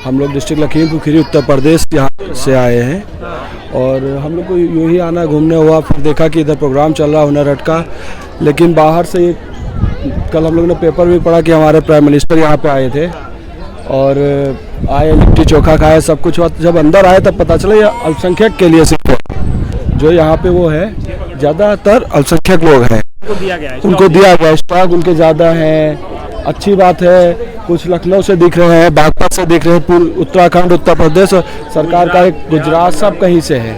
हम लोग डिस्ट्रिक्ट लखीमपुर खीरी उत्तर प्रदेश यहाँ से आए हैं और हम लोग को यूँ ही आना घूमने हुआ, फिर देखा कि इधर प्रोग्राम चल रहा हुनर हाट का। लेकिन बाहर से ये कल हम लोग ने पेपर भी पढ़ा कि हमारे प्राइम मिनिस्टर यहाँ पे आए थे और आए, लिट्टी चोखा खाए, सब कुछ हुआ। जब अंदर आए तब पता चला ये अल्पसंख्यक के लिए सिर्फ, जो यहाँ पे वो है ज़्यादातर अल्पसंख्यक लोग हैं, उनको दिया गया स्टॉक उनके ज़्यादा हैं। अच्छी बात है। कुछ लखनऊ से दिख रहे हैं, बागपत से दिख रहे हैं, पूरे उत्तराखंड, उत्तर प्रदेश, सरकार का एक गुजरात, सब कहीं से है,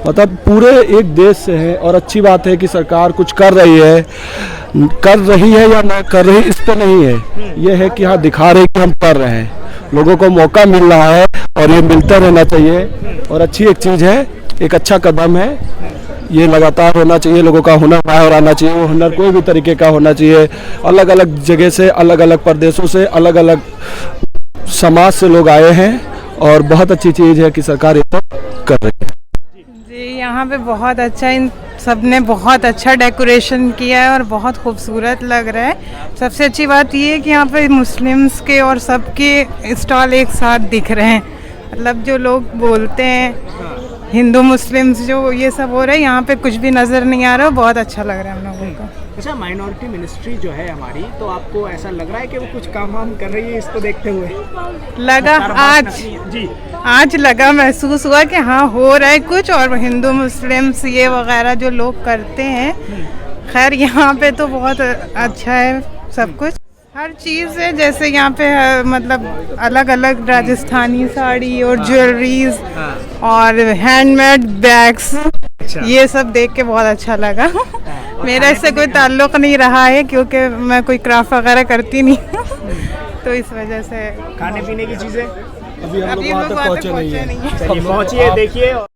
मतलब पूरे एक देश से है। और अच्छी बात है कि सरकार कुछ कर रही है या ना कर रही इस पर नहीं है, ये है कि हाँ दिखा रही कि हम कर रहे हैं, लोगों को मौका मिल रहा है और ये मिलता रहना चाहिए। और अच्छी एक चीज़ है, एक अच्छा कदम है, ये लगातार होना चाहिए। लोगों का हुनर बाहर आना चाहिए, वो हुनर कोई भी तरीके का होना चाहिए। अलग अलग जगह से, अलग अलग प्रदेशों से, अलग अलग समाज से लोग आए हैं और बहुत अच्छी चीज़ है कि सरकार ये सब कर रही है। जी, यहाँ पे बहुत अच्छा, इन सब ने बहुत अच्छा डेकोरेशन किया है और बहुत खूबसूरत लग रहा है। सबसे अच्छी बात ये है कि यहाँ पे मुस्लिम्स के और सबके स्टॉल एक साथ दिख रहे हैं। मतलब जो लोग बोलते हैं हिंदू मुस्लिम्स जो ये सब हो रहा है, यहाँ पे कुछ भी नज़र नहीं आ रहा, बहुत अच्छा लग रहा है हम लोगों को। अच्छा, माइनॉरिटी मिनिस्ट्री जो है हमारी, तो आपको ऐसा लग रहा है कि वो कुछ काम वाम कर रही है इसको देखते हुए? लगा आज लगा, महसूस हुआ कि हाँ हो रहा है कुछ। और हिंदू मुस्लिम्स ये वगैरह जो लोग करते हैं, खैर यहाँ पे तो बहुत अच्छा है सब कुछ, हर चीज़ है। जैसे यहाँ पे मतलब अलग अलग राजस्थानी साड़ी और ज्वेलरीज और हैंडमेड बैग्स, ये सब देख के बहुत अच्छा लगा। मेरा इससे कोई ताल्लुक़ नहीं रहा है क्योंकि मैं कोई क्राफ्ट वगैरह करती नहीं तो इस वजह से। खाने पीने की चीज़ें अभी हम लोग वहाँ तक पहुँचे नहीं है। चलिए पहुँचिए, देखिए।